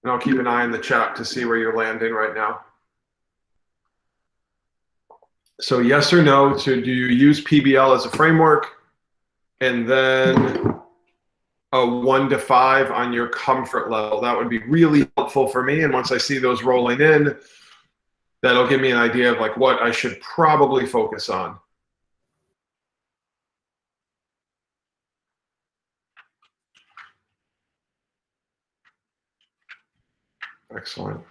And I'll keep an eye on the chat to see where you're landing right now. So yes or no to, do you use PBL as a framework? And then a 1 to 5 on your comfort level. That would be really helpful for me. And once I see those rolling in, that'll give me an idea of like what I should probably focus on. Excellent.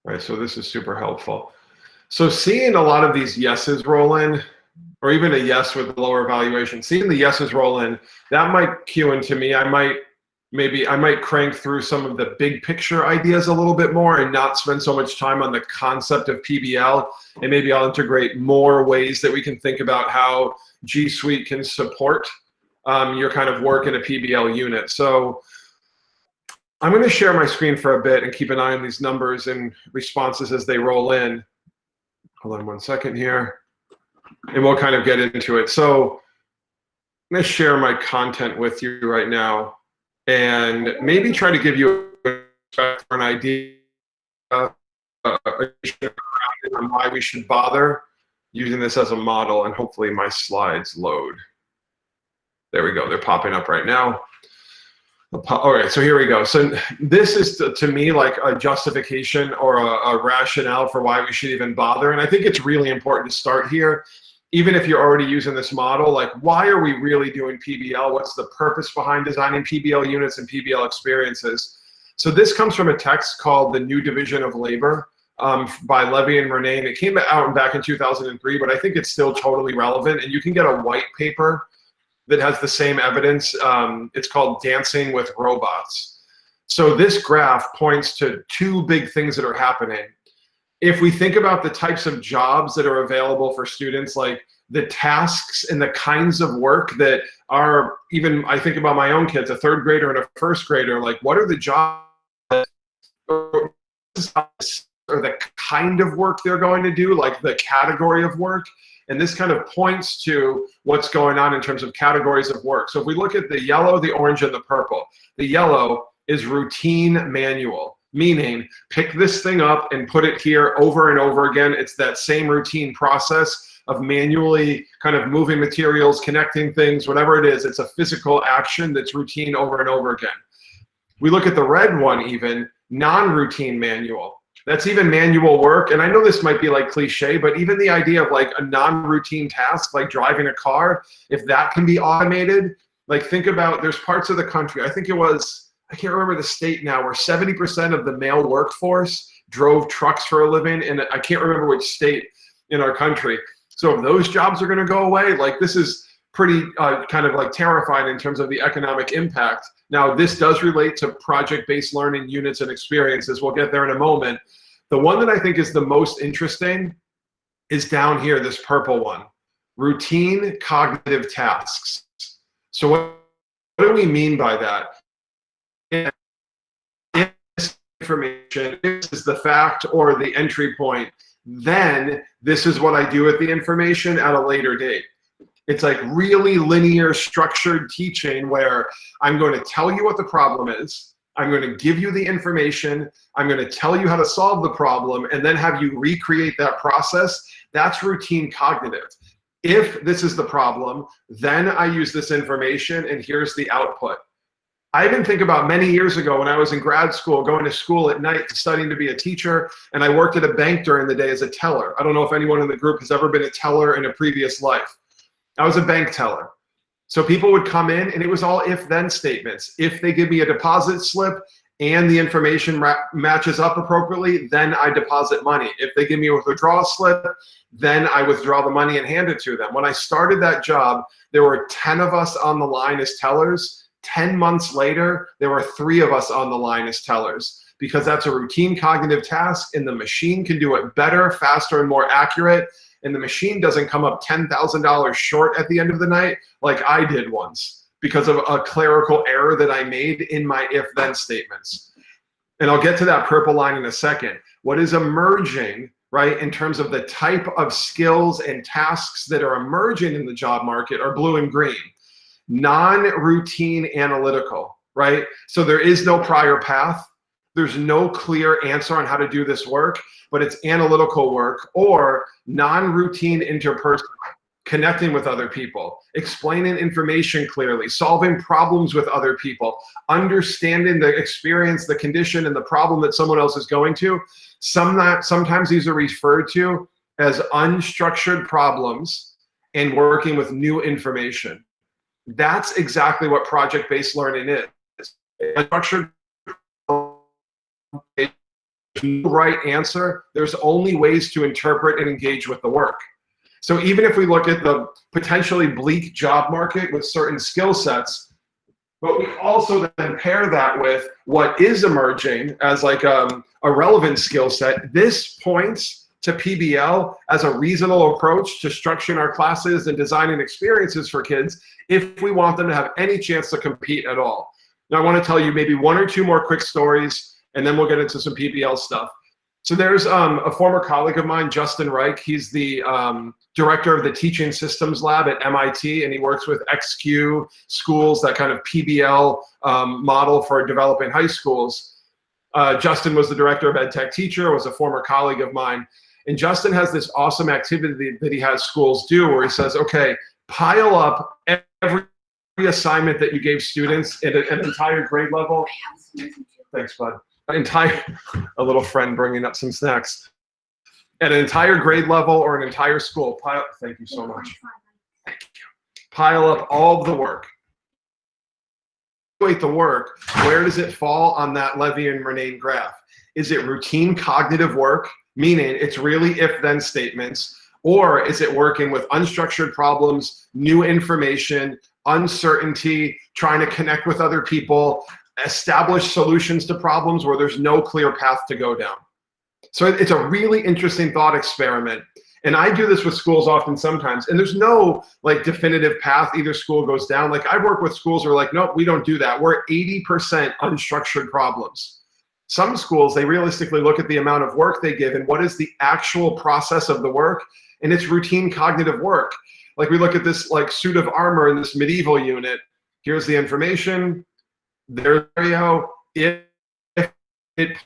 All right, so this is super helpful. So seeing a lot of these yeses roll in, or even a yes with lower valuation, seeing the yeses roll in, that might cue into me. I might crank through some of the big picture ideas a little bit more and not spend so much time on the concept of PBL. And maybe I'll integrate more ways that we can think about how G Suite can support your kind of work in a PBL unit. So I'm going to share my screen for a bit and keep an eye on these numbers and responses as they roll in. Hold on one second here. And we'll kind of get into it. So I'm going to share my content with you right now and maybe try to give you an idea on why we should bother using this as a model, and hopefully my slides load. There we go. They're popping up right now. All right, so here we go. So this is, to me, like a justification or a rationale for why we should even bother. And I think it's really important to start here. Even if you're already using this model, like why are we really doing PBL? What's the purpose behind designing PBL units and PBL experiences? So this comes from a text called The New Division of Labor by Levy and Renee. And it came out back in 2003, but I think it's still totally relevant. And you can get a white paper that has the same evidence. It's called Dancing with Robots. So this graph points to two big things that are happening. If we think about the types of jobs that are available for students, like the tasks and the kinds of work that are, even I think about my own kids, a third grader and a first grader, like what are the jobs or the kind of work they're going to do, like the category of work. And this kind of points to what's going on in terms of categories of work. So if we look at the yellow, the orange, and the purple, the yellow is routine manual, meaning pick this thing up and put it here over and over again. It's that same routine process of manually kind of moving materials, connecting things, whatever it is. It's a physical action that's routine over and over again. We look at the red one, even non-routine manual. That's even manual work. And I know this might be like cliche, but even the idea of like a non-routine task, like driving a car, if that can be automated, like think about, there's parts of the country, I think it was, I can't remember the state now, where 70% of the male workforce drove trucks for a living, and I can't remember which state in our country. So if those jobs are gonna go away, like this is pretty kind of like terrifying in terms of the economic impact. Now, this does relate to project-based learning units and experiences. We'll get there in a moment. The one that I think is the most interesting is down here, this purple one, routine cognitive tasks. So what do we mean by that? If this information is the fact or the entry point, then this is what I do with the information at a later date. It's like really linear, structured teaching where I'm going to tell you what the problem is, I'm going to give you the information, I'm going to tell you how to solve the problem, and then have you recreate that process. That's routine cognitive. If this is the problem, then I use this information and here's the output. I even think about many years ago when I was in grad school, going to school at night, studying to be a teacher, and I worked at a bank during the day as a teller. I don't know if anyone in the group has ever been a teller in a previous life. I was a bank teller. So people would come in and it was all if-then statements. If they give me a deposit slip and the information matches up appropriately, then I deposit money. If they give me a withdrawal slip, then I withdraw the money and hand it to them. When I started that job, there were 10 of us on the line as tellers. 10 months later, there were 3 of us on the line as tellers, because that's a routine cognitive task and the machine can do it better, faster, and more accurate. And the machine doesn't come up $10,000 short at the end of the night like I did once because of a clerical error that I made in my if-then statements. And I'll get to that purple line in a second. What is emerging, right, in terms of the type of skills and tasks that are emerging in the job market are blue and green. Non-routine analytical. right? So there is no prior path. There's no clear answer on how to do this work, but it's analytical work or non-routine interpersonal, connecting with other people, explaining information clearly, solving problems with other people, understanding the experience, the condition, and the problem that someone else is going to. Sometimes these are referred to as unstructured problems and working with new information. That's exactly what project-based learning is. Unstructured, there's no right answer. There's only ways to interpret and engage with the work. So even if we look at the potentially bleak job market with certain skill sets, but we also then pair that with what is emerging as like a relevant skill set, this points to PBL as a reasonable approach to structuring our classes and designing experiences for kids if we want them to have any chance to compete at all. Now I want to tell you maybe one or two more quick stories, and then we'll get into some PBL stuff. So there's a former colleague of mine, Justin Reich. He's the director of the Teaching Systems Lab at MIT, and he works with XQ schools, that kind of PBL model for developing high schools. Justin was the director of EdTech Teacher, was a former colleague of mine. And Justin has this awesome activity that he has schools do where he says, okay, pile up every assignment that you gave students at an entire grade level. Thanks, bud. A little friend bringing up some snacks. At an entire grade level or an entire school, thank you so much. Thank you. Pile up all of the work. The work, where does it fall on that Levy and Murnane graph? Is it routine cognitive work, meaning it's really if-then statements, or is it working with unstructured problems, new information, uncertainty, trying to connect with other people, establish solutions to problems where there's no clear path to go down? So it's a really interesting thought experiment. And I do this with schools often sometimes, and there's no like definitive path either school goes down. Like I've worked with schools who are like, nope, we don't do that. We're 80% unstructured problems. Some schools, they realistically look at the amount of work they give and what is the actual process of the work, and it's routine cognitive work. Like we look at this like suit of armor in this medieval unit. Here's the information. There's the if it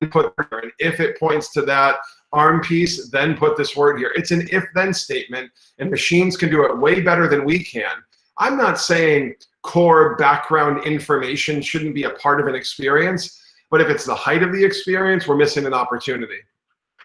put and if it points to that arm piece, then put this word here. It's an if-then statement, and machines can do it way better than we can. I'm not saying core background information shouldn't be a part of an experience, but if it's the height of the experience, we're missing an opportunity.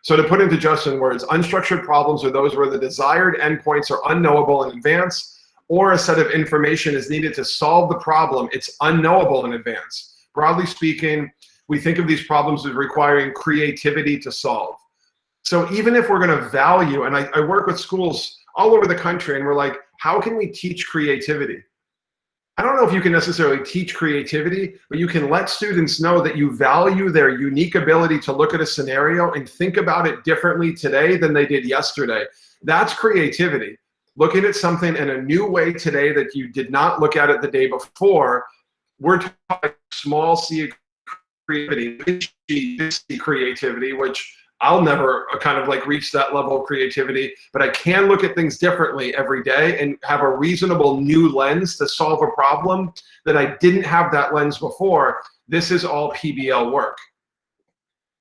So to put into Justin's words, unstructured problems are those where the desired endpoints are unknowable in advance, or a set of information is needed to solve the problem. It's unknowable in advance. Broadly speaking, we think of these problems as requiring creativity to solve. So even if we're going to value, and I work with schools all over the country, and we're like, how can we teach creativity? I don't know if you can necessarily teach creativity, but you can let students know that you value their unique ability to look at a scenario and think about it differently today than they did yesterday. That's creativity. Looking at something in a new way today that you did not look at it the day before. We're talking small C creativity, big C creativity, which I'll never kind of like reach that level of creativity, but I can look at things differently every day and have a reasonable new lens to solve a problem that I didn't have that lens before. This is all PBL work.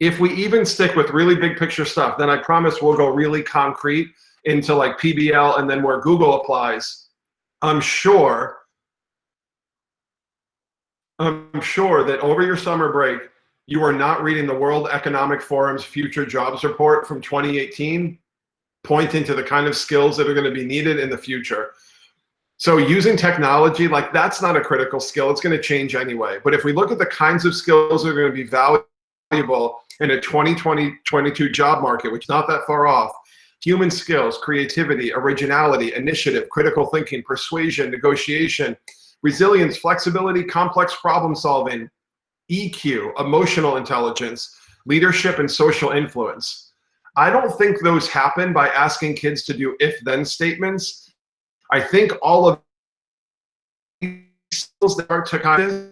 If we even stick with really big picture stuff, then I promise we'll go really concrete into like PBL and then where Google applies. I'm sure that over your summer break, you are not reading the World Economic Forum's Future Jobs Report from 2018, pointing to the kind of skills that are going to be needed in the future. So using technology, like that's not a critical skill. It's going to change anyway. But if we look at the kinds of skills that are going to be valuable in a 2020-22 job market, which is not that far off, human skills, creativity, originality, initiative, critical thinking, persuasion, negotiation, resilience, flexibility, complex problem solving, EQ, emotional intelligence, leadership, and social influence. I don't think those happen by asking kids to do if-then statements. I think all of these skills that are to kind of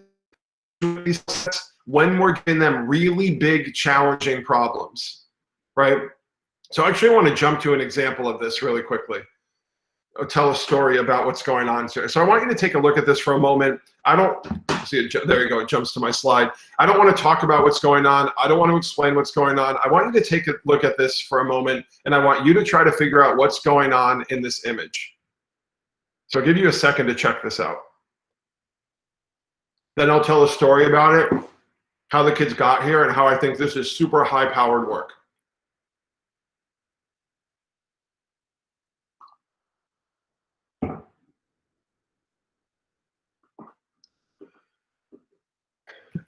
when we're giving them really big, challenging problems, right? So I actually want to jump to an example of this really quickly. tell a story about what's going on. So I want you to take a look at this for a moment. I don't see it. There you go. It jumps to my slide. I don't want to talk about what's going on. I don't want to explain what's going on. I want you to take a look at this for a moment, and I want you to try to figure out what's going on in this image. So I'll give you a second to check this out. Then I'll tell a story about it, how the kids got here, and how I think this is super high-powered work.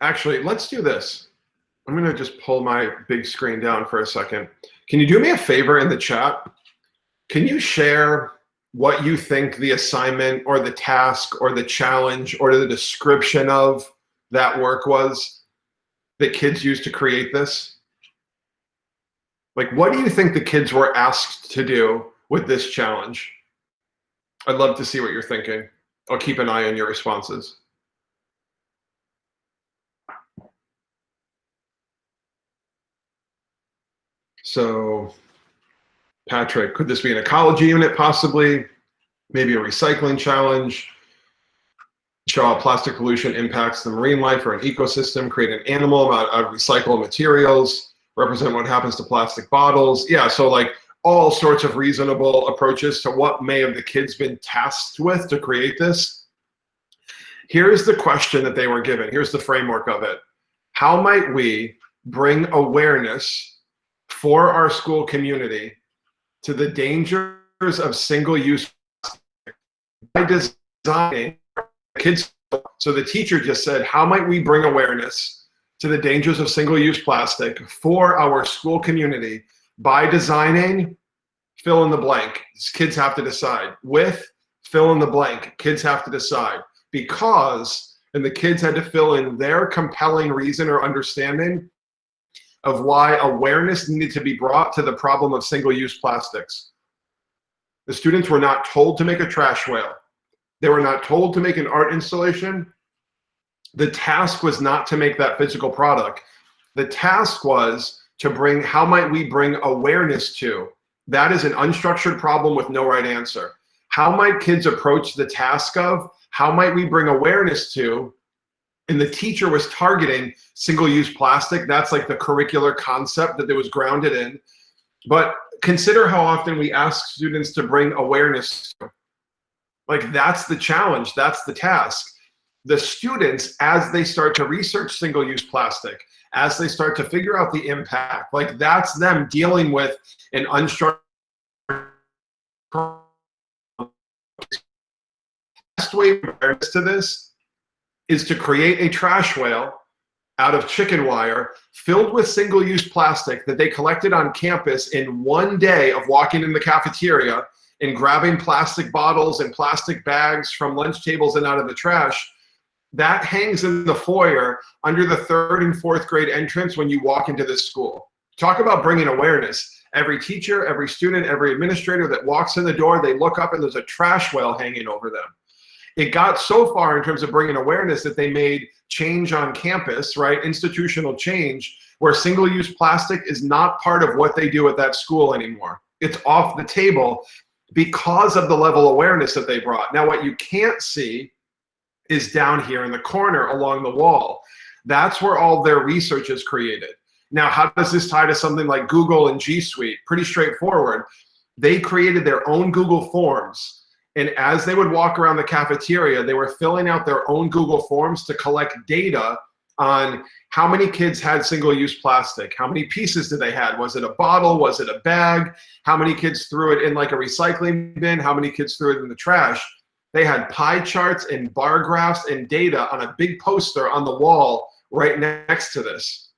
Actually, let's do this. I'm going to just pull my big screen down for a second. Can you do me a favor in the chat? Can you share what you think the assignment or the task or the challenge or the description of that work was that kids used to create this? Like, what do you think the kids were asked to do with this challenge? I'd love to see what you're thinking. I'll keep an eye on your responses. So, Patrick, could this be an ecology unit possibly? Maybe a recycling challenge? Show how plastic pollution impacts the marine life or an ecosystem, create an animal out of recycled materials, represent what happens to plastic bottles. Yeah, so like all sorts of reasonable approaches to what may have the kids been tasked with to create this. Here's the question that they were given. Here's the framework of it. How might we bring awareness for our school community to the dangers of single-use plastic by designing kids? So the teacher just said, how might we bring awareness to the dangers of single-use plastic for our school community by designing fill in the blank? Kids have to decide. With fill in the blank, kids have to decide. Because, and the kids had to fill in their compelling reason or understanding of why awareness needed to be brought to the problem of single-use plastics. The students were not told to make a trash whale. They were not told to make an art installation. The task was not to make that physical product. The task was to bring, how might we bring awareness to? That is an unstructured problem with no right answer. How might kids approach the task of, how might we bring awareness to? And the teacher was targeting single-use plastic. That's like the curricular concept that it was grounded in. But consider how often we ask students to bring awareness to. Like, that's the challenge, that's the task. The students, as they start to research single-use plastic, as they start to figure out the impact, like that's them dealing with an unstructured. The best way of awareness to this is to create a trash whale out of chicken wire filled with single-use plastic that they collected on campus in one day of walking in the cafeteria and grabbing plastic bottles and plastic bags from lunch tables and out of the trash. That hangs in the foyer under the 3rd and 4th grade entrance when you walk into this school. Talk about bringing awareness. Every teacher, every student, every administrator that walks in the door, they look up and there's a trash whale hanging over them. It got so far in terms of bringing awareness that they made change on campus, right? Institutional change, where single-use plastic is not part of what they do at that school anymore. It's off the table because of the level of awareness that they brought. Now, what you can't see is down here in the corner along the wall. That's where all their research is created. Now, how does this tie to something like Google and G Suite? Pretty straightforward. They created their own Google Forms. And as they would walk around the cafeteria, they were filling out their own Google Forms to collect data on how many kids had single-use plastic, how many pieces did they have, was it a bottle, was it a bag, how many kids threw it in like a recycling bin, how many kids threw it in the trash. They had pie charts and bar graphs and data on a big poster on the wall right next to this.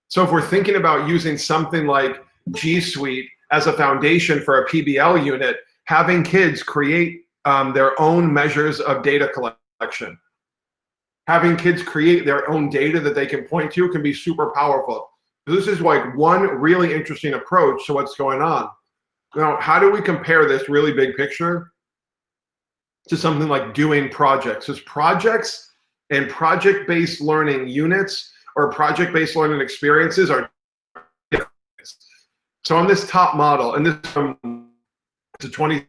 So if we're thinking about using something like G Suite as a foundation for a PBL unit, having kids create their own measures of data collection. Having kids create their own data that they can point to can be super powerful. This is like one really interesting approach to what's going on. Now, how do we compare this really big picture to something like doing projects? Because projects and project-based learning units or project-based learning experiences are different. So on this top model, and this is a 20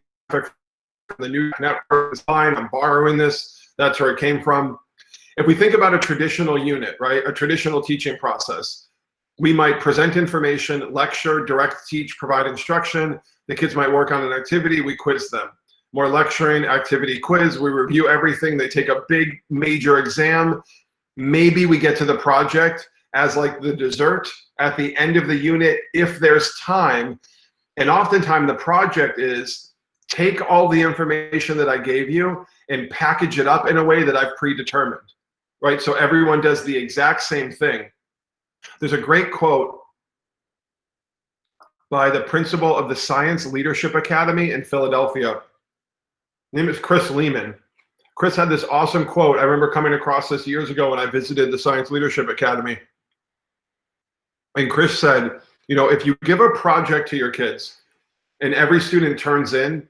the new network is fine. I'm borrowing this. That's where it came from. If we think about a traditional unit, right, a traditional teaching process, we might present information, lecture, direct teach, provide instruction. The kids might work on an activity, we quiz them. More lecturing, activity, quiz, we review everything. They take a big major exam. Maybe we get to the project as like the dessert at the end of the unit if there's time. And oftentimes the project is take all the information that I gave you and package it up in a way that I've predetermined, right? So everyone does the exact same thing. There's a great quote by the principal of the Science Leadership Academy in Philadelphia. His name is Chris Lehman. Chris had this awesome quote. I remember coming across this years ago when I visited the Science Leadership Academy. And Chris said, you know, if you give a project to your kids and every student turns in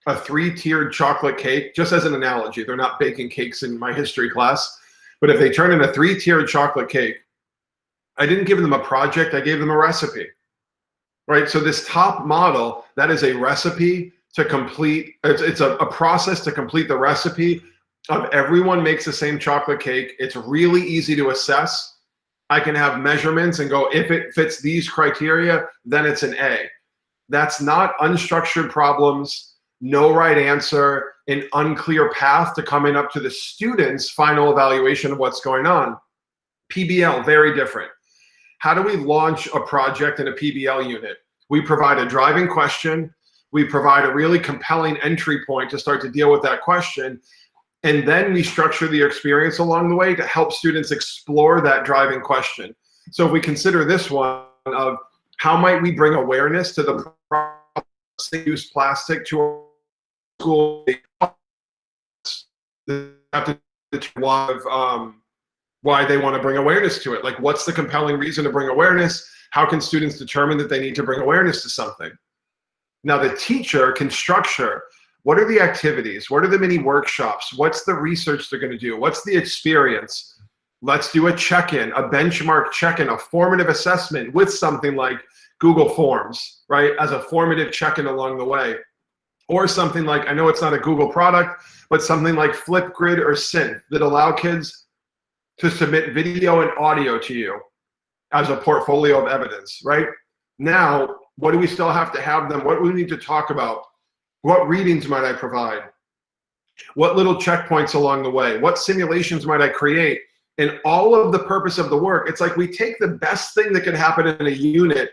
a 3-tiered chocolate cake, just as an analogy, they're not baking cakes in my history class, but if they turn in a 3-tiered chocolate cake, I didn't give them a project, I gave them a recipe, right? So this top model, that is a recipe to complete, it's a process to complete the recipe of everyone makes the same chocolate cake. It's really easy to assess. I can have measurements and go, if it fits these criteria, then it's an A. That's not unstructured problems, no right answer, an unclear path to coming up to the student's final evaluation of what's going on. PBL, very different. How do we launch a project in a PBL unit? We provide a driving question. We provide a really compelling entry point to start to deal with that question. And then we structure the experience along the way to help students explore that driving question. So if we consider this one of how might we bring awareness to the problem of single-use plastic to our school, why they want to bring awareness to it. Like, what's the compelling reason to bring awareness? How can students determine that they need to bring awareness to something? Now the teacher can structure, what are the activities? What are the mini workshops? What's the research they're going to do? What's the experience? Let's do a check-in, a benchmark check-in, a formative assessment with something like Google Forms, right? As a formative check-in along the way. Or something like, I know it's not a Google product, but something like Flipgrid or Synth that allow kids to submit video and audio to you as a portfolio of evidence, right? Now, what do we still have to have them? What do we need to talk about? What readings might I provide? What little checkpoints along the way? What simulations might I create? And all of the purpose of the work, it's like we take the best thing that could happen in a unit,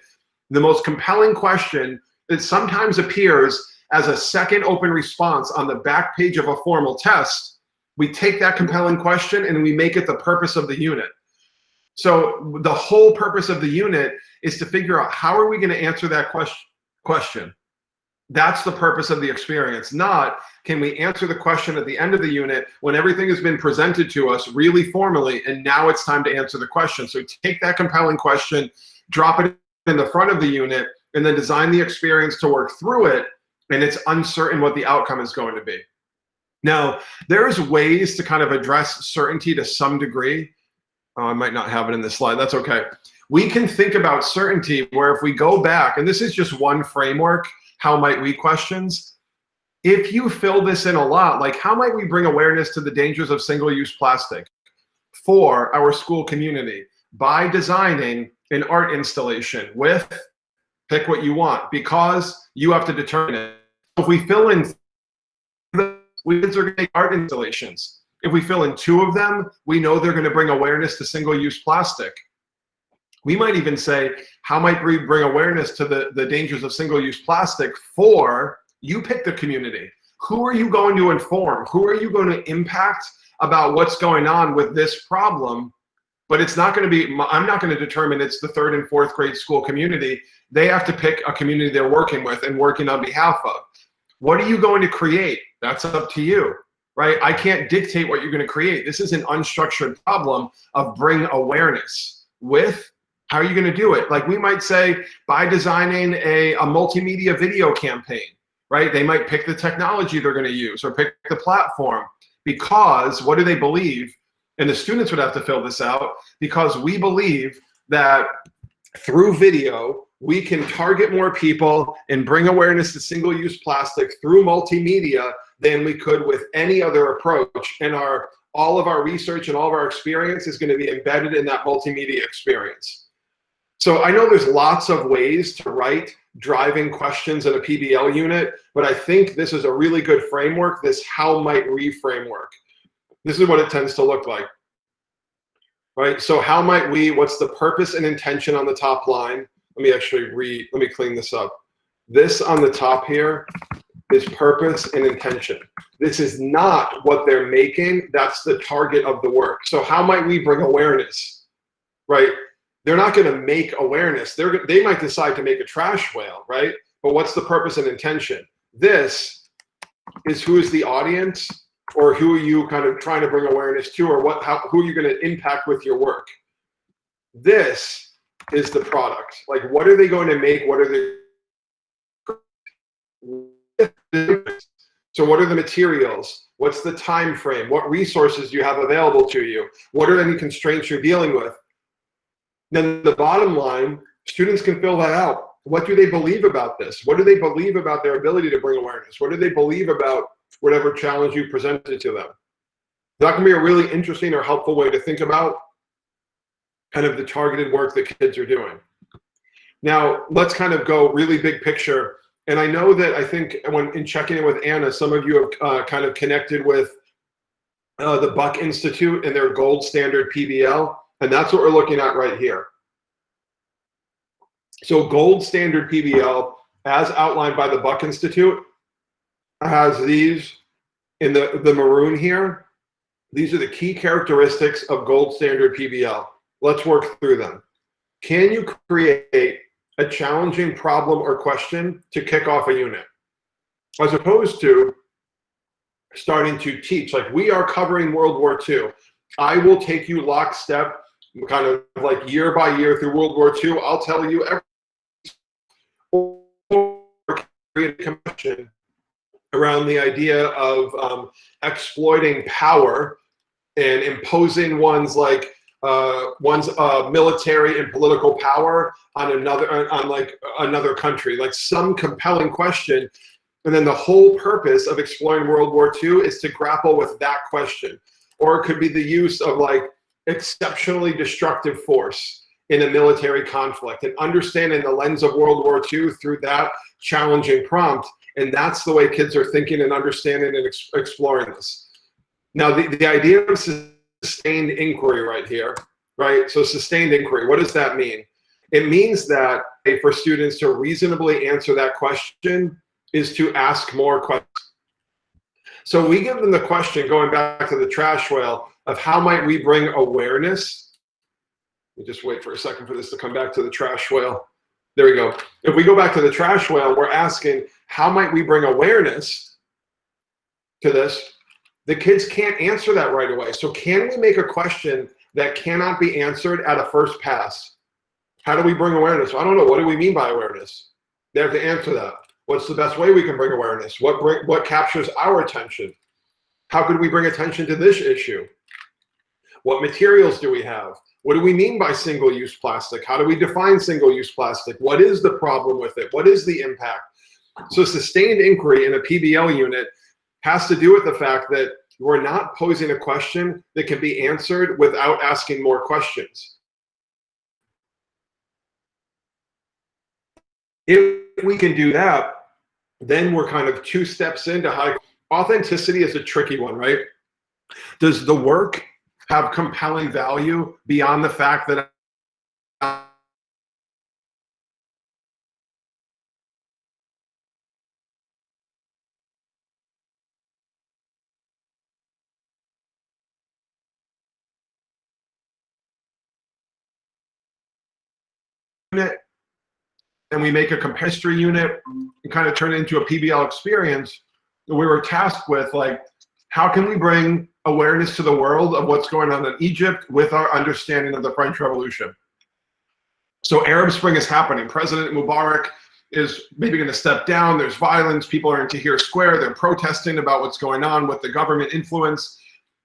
the most compelling question that sometimes appears as a second open response on the back page of a formal test. We take that compelling question and we make it the purpose of the unit. So the whole purpose of the unit is to figure out how are we going to answer that question. That's the purpose of the experience, not can we answer the question at the end of the unit when everything has been presented to us really formally and now it's time to answer the question. So take that compelling question, drop it in the front of the unit, and then design the experience to work through it, and it's uncertain what the outcome is going to be. Now, there's ways to kind of address certainty to some degree. I might not have it in this slide, that's okay. We can think about certainty where if we go back, and this is just one framework, how might we questions, if you fill this in a lot, like how might we bring awareness to the dangers of single-use plastic for our school community by designing an art installation with, pick what you want, because you have to determine it. If we fill in, we kids are going to make art installations. If we fill in 2 of them, we know they're going to bring awareness to single-use plastic. We might even say, how might we bring awareness to the dangers of single-use plastic for, you pick the community. Who are you going to inform? Who are you going to impact about what's going on with this problem? But it's not going to be, I'm not going to determine it's the 3rd and 4th grade school community. They have to pick a community they're working with and working on behalf of. What are you going to create? That's up to you, right? I can't dictate what you're going to create. This is an unstructured problem of bring awareness with. How are you going to do it? Like we might say by designing a multimedia video campaign, right? They might pick the technology they're going to use or pick the platform because what do they believe? And the students would have to fill this out because we believe that through video, we can target more people and bring awareness to single-use plastic through multimedia than we could with any other approach. And all of our research and all of our experience is going to be embedded in that multimedia experience. So I know there's lots of ways to write driving questions in a PBL unit, but I think this is a really good framework, this how might we framework. This is what it tends to look like, right? So how might we, what's the purpose and intention on the top line? Let me actually let me clean this up. This on the top here is purpose and intention. This is not what they're making, that's the target of the work. So how might we bring awareness, right? They're not gonna make awareness. They might decide to make a trash whale, right? But what's the purpose and intention? This is who is the audience, or who are you kind of trying to bring awareness to, or who are you gonna impact with your work? This is the product. Like, what are they going to make? What are they? So what are the materials? What's the time frame? What resources do you have available to you? What are any constraints you're dealing with? Then the bottom line, students can fill that out. What do they believe about this? What do they believe about their ability to bring awareness? What do they believe about whatever challenge you presented to them? That can be a really interesting or helpful way to think about kind of the targeted work that kids are doing. Now, let's kind of go really big picture. And I know that I think when in checking in with Anna, some of you have kind of connected with the Buck Institute and their gold standard PBL. And that's what we're looking at right here. So gold standard PBL, as outlined by the Buck Institute, has these in the maroon here. These are the key characteristics of gold standard PBL. Let's work through them. Can you create a challenging problem or question to kick off a unit? As opposed to starting to teach, like we are covering World War II. I will take you lockstep, kind of like year by year through World War II. I'll tell you everything. Or create a commission around the idea of exploiting power and imposing one's military and political power on another country, like some compelling question. And then the whole purpose of exploring World War II is to grapple with that question. Or it could be the use of like exceptionally destructive force in a military conflict and understanding the lens of World War II through that challenging prompt. And that's the way kids are thinking and understanding and exploring this. Now, the idea of sustained inquiry right here, right? So sustained inquiry, what does that mean? It means that for students to reasonably answer that question is to ask more questions. So we give them the question, going back to the trash whale, of how might we bring awareness? Let me just wait for a second for this to come back to the trash whale. There we go. If we go back to the trash whale, we're asking, how might we bring awareness to this? The kids can't answer that right away. So can we make a question that cannot be answered at a first pass? How do we bring awareness? I don't know. What do we mean by awareness? They have to answer that. What's the best way we can bring awareness? What captures our attention? How could we bring attention to this issue? What materials do we have? What do we mean by single-use plastic? How do we define single-use plastic? What is the problem with it? What is the impact? So sustained inquiry in a PBL unit has to do with the fact that we're not posing a question that can be answered without asking more questions. If we can do that, then we're kind of 2 steps into how authenticity is a tricky one, right? Does the work have compelling value beyond the fact that and we make a history unit and kind of turn it into a PBL experience? We were tasked with, like, how can we bring awareness to the world of what's going on in Egypt with our understanding of the French Revolution? So Arab Spring is happening. President Mubarak is maybe going to step down. There's violence. People are in Tahrir Square. They're protesting about what's going on with the government influence.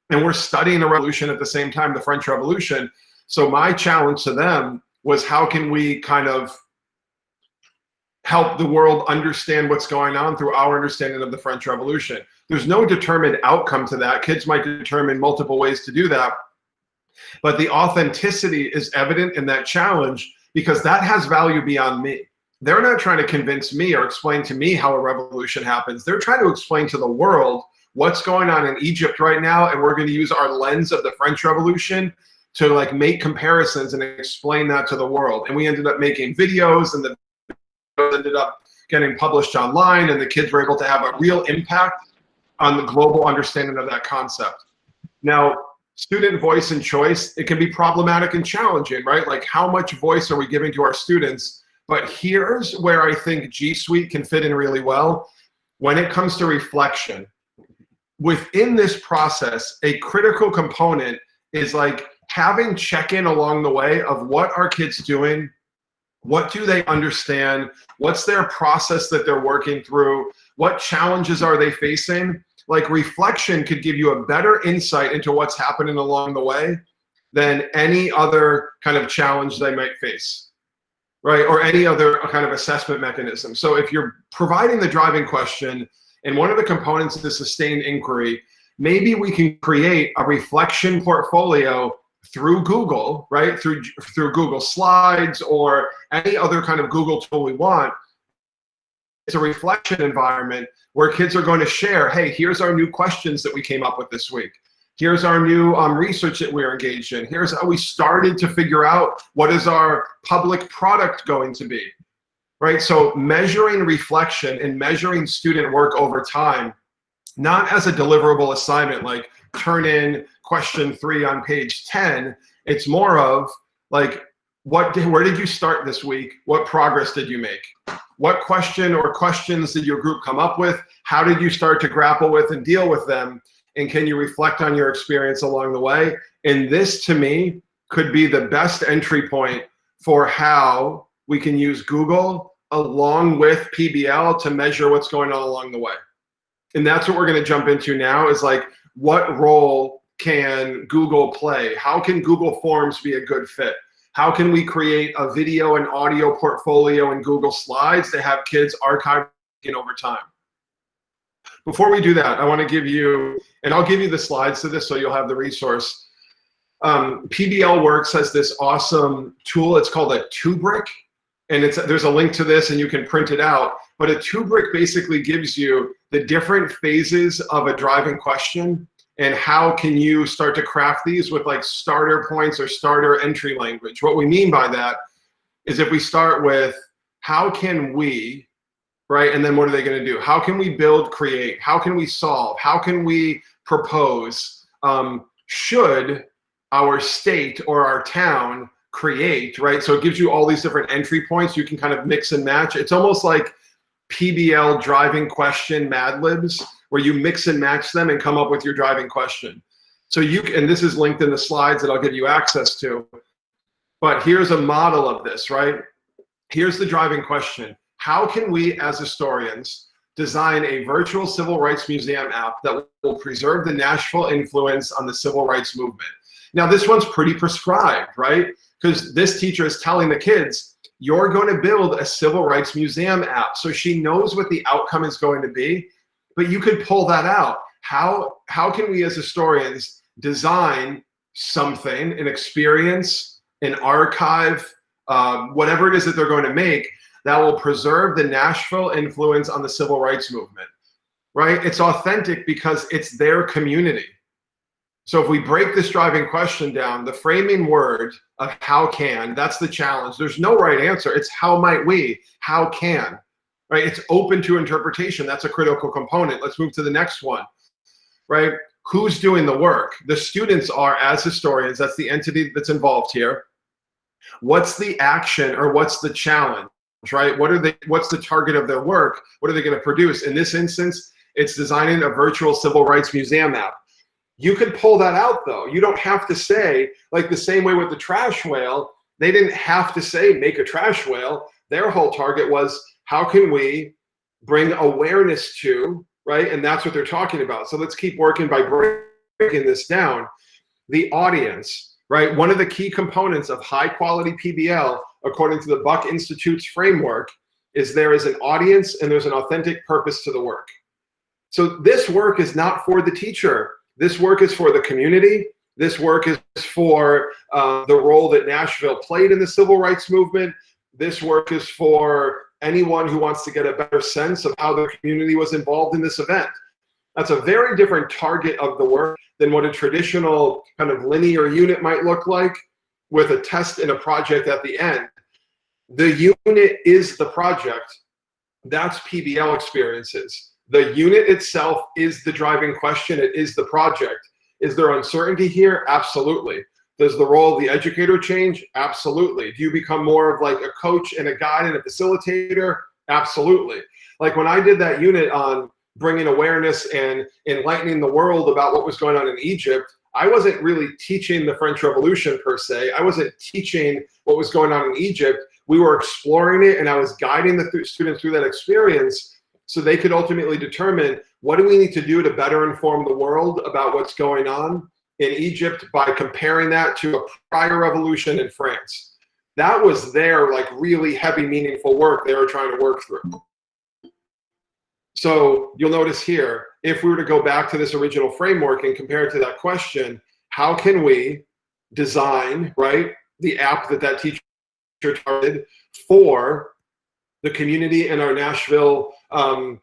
And we're studying the revolution at the same time, the French Revolution. So my challenge to them was, how can we kind of help the world understand what's going on through our understanding of the French Revolution. There's no determined outcome to that. Kids might determine multiple ways to do that, but the authenticity is evident in that challenge because that has value beyond me. They're not trying to convince me or explain to me how a revolution happens. They're trying to explain to the world what's going on in Egypt right now, and we're going to use our lens of the French Revolution to like make comparisons and explain that to the world. And we ended up making videos, and the videos ended up getting published online, and the kids were able to have a real impact on the global understanding of that concept. Now, student voice and choice, it can be problematic and challenging, right? Like, how much voice are we giving to our students? But here's where I think G Suite can fit in really well. When it comes to reflection, within this process, a critical component is like having check-in along the way of what are kids doing, what do they understand, what's their process that they're working through, what challenges are they facing. Like, reflection could give you a better insight into what's happening along the way than any other kind of challenge they might face, right? Or any other kind of assessment mechanism. So if you're providing the driving question, and one of the components is sustained inquiry, maybe we can create a reflection portfolio through Google, right? Through Google Slides or any other kind of Google tool we want. It's a reflection environment where kids are going to share, hey, here's our new questions that we came up with this week. Here's our new research that we're engaged in. Here's how we started to figure out what is our public product going to be, right? So measuring reflection and measuring student work over time, not as a deliverable assignment, like turn in question 3 on page 10. It's more of like, where did you start this week? What progress did you make? What question or questions did your group come up with? How did you start to grapple with and deal with them? And can you reflect on your experience along the way? And this, to me, could be the best entry point for how we can use Google along with PBL to measure what's going on along the way. And that's what we're going to jump into now, is like, what role can Google play? How can Google Forms be a good fit? How can we create a video and audio portfolio in Google Slides to have kids archive over time? Before we do that, I want to give you, and I'll give you the slides to this so you'll have the resource. PBL Works has this awesome tool. It's called a two-brick, and there's a link to this and you can print it out. But a two-brick basically gives you the different phases of a driving question and how can you start to craft these with like starter points or starter entry language. What we mean by that is, if we start with how can we, right? And then what are they going to do? How can we build, create? How can we solve? How can we propose? Should our state or our town create, right? So it gives you all these different entry points. You can kind of mix and match. It's almost like PBL driving question Mad Libs, where you mix and match them and come up with your driving question. So and this is linked in the slides that I'll give you access to. But here's a model of this, right? Here's the driving question. How can we as historians design a virtual civil rights museum app that will preserve the Nashville influence on the civil rights movement? Now, this one's pretty prescribed, right? Because this teacher is telling the kids, you're going to build a civil rights museum app. So she knows what the outcome is going to be, but you could pull that out. How can we as historians design something, an experience, an archive, whatever it is that they're going to make, that will preserve the Nashville influence on the civil rights movement, right? It's authentic because it's their community. So if we break this driving question down, the framing word of how can, that's the challenge. There's no right answer. It's how might we, how can, right? It's open to interpretation. That's a critical component. Let's move to the next one, right? Who's doing the work? The students are, as historians, that's the entity that's involved here. What's the action or what's the challenge, right? What's the target of their work? What are they going to produce? In this instance, it's designing a virtual civil rights museum app. You could pull that out though. You don't have to say, like the same way with the trash whale, they didn't have to say, make a trash whale. Their whole target was, how can we bring awareness to, right? And that's what they're talking about. So let's keep working by breaking this down. The audience, right? One of the key components of high quality PBL, according to the Buck Institute's framework, is there is an audience and there's an authentic purpose to the work. So this work is not for the teacher. This work is for the community. This work is for the role that Nashville played in the civil rights movement. This work is for anyone who wants to get a better sense of how the community was involved in this event. That's a very different target of the work than what a traditional kind of linear unit might look like with a test and a project at the end. The unit is the project. That's PBL experiences. The unit itself is the driving question. It is the project. Is there uncertainty here? Absolutely. Does the role of the educator change? Absolutely. Do you become more of like a coach and a guide and a facilitator? Absolutely. Like when I did that unit on bringing awareness and enlightening the world about what was going on in Egypt, I wasn't really teaching the French Revolution per se. I wasn't teaching what was going on in Egypt. We were exploring it, and I was guiding the students through that experience so they could ultimately determine what do we need to do to better inform the world about what's going on in Egypt by comparing that to a prior revolution in France. That was their like really heavy, meaningful work they were trying to work through. So you'll notice here, if we were to go back to this original framework and compare it to that question, how can we design, right, the app that teacher targeted for the community and our Nashville, our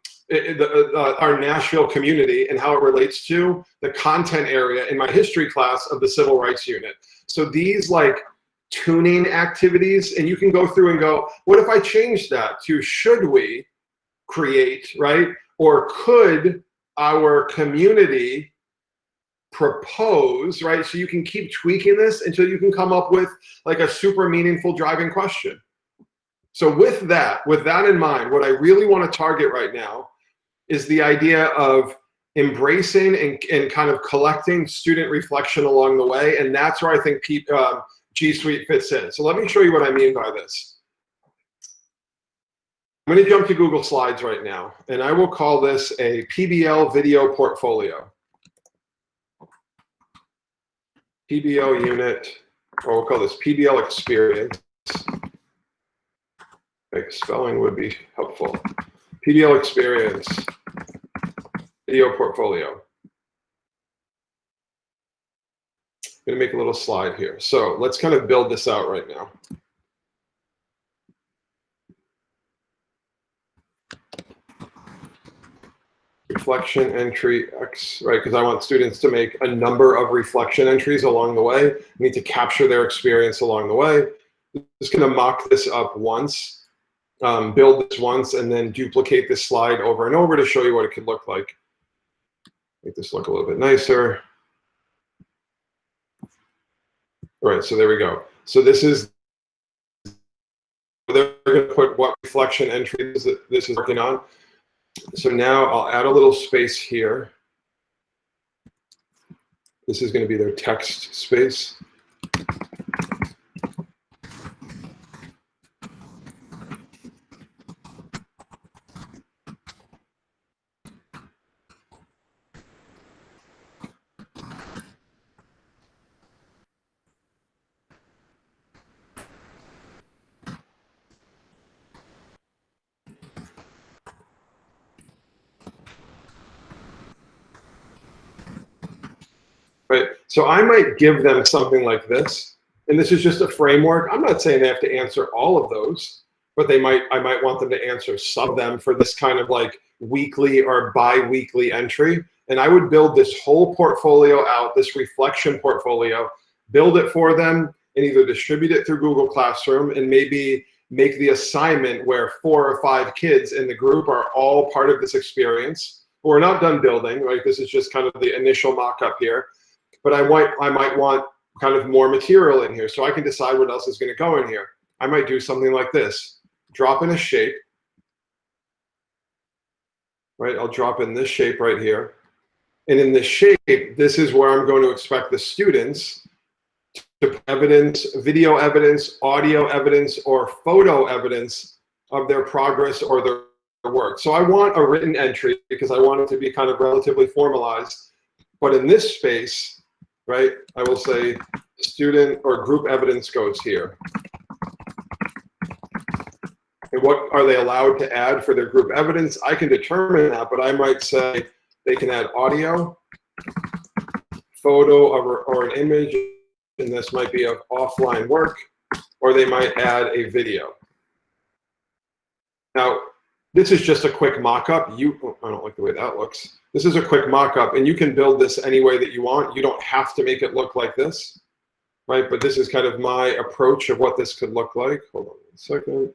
Nashville community and how it relates to the content area in my history class of the civil rights unit. So these like tuning activities, and you can go through and go, what if I change that to should we create, right? Or could our community propose, right? So you can keep tweaking this until you can come up with like a super meaningful driving question. So with that in mind, what I really want to target right now is the idea of embracing and kind of collecting student reflection along the way. And that's where I think G Suite fits in. So let me show you what I mean by this. I'm going to jump to Google Slides right now, and I will call this a PBL video portfolio. PBL unit, or we'll call this PBL experience. Like spelling would be helpful. PBL experience, video portfolio. I'm going to make a little slide here. So let's kind of build this out right now. Reflection entry X, right? Because I want students to make a number of reflection entries along the way. I need to capture their experience along the way. I'm just going to mock this up once, build this once, and then duplicate this slide over and over to show you what it could look like. Make this look a little bit nicer. All right, so there we go. So this is, they're going to put what reflection entries that this is working on. So now I'll add a little space here. This is going to be their text space. Right, so I might give them something like this, and this is just a framework. I'm not saying they have to answer all of those, but I might want them to answer some of them for this kind of like weekly or bi-weekly entry. And I would build this whole portfolio out, this reflection portfolio, build it for them, and either distribute it through Google Classroom and maybe make the assignment where 4 or 5 kids in the group are all part of this experience. We're not done building, right? This is just kind of the initial mock-up here. But I might want kind of more material in here so I can decide what else is going to go in here. I might do something like this. Drop in a shape. Right, I'll drop in this shape right here. And in this shape, this is where I'm going to expect the students to put evidence, video evidence, audio evidence, or photo evidence of their progress or their work. So I want a written entry because I want it to be kind of relatively formalized. But in this space, right, I will say student or group evidence goes here. And what are they allowed to add for their group evidence? I can determine that, but I might say they can add audio, photo, or an image, and this might be of offline work, or they might add a video. Now, this is just a quick mock-up. I don't like the way that looks. This is a quick mock-up, and you can build this any way that you want. You don't have to make it look like this, right? But this is kind of my approach of what this could look like. Hold on a second.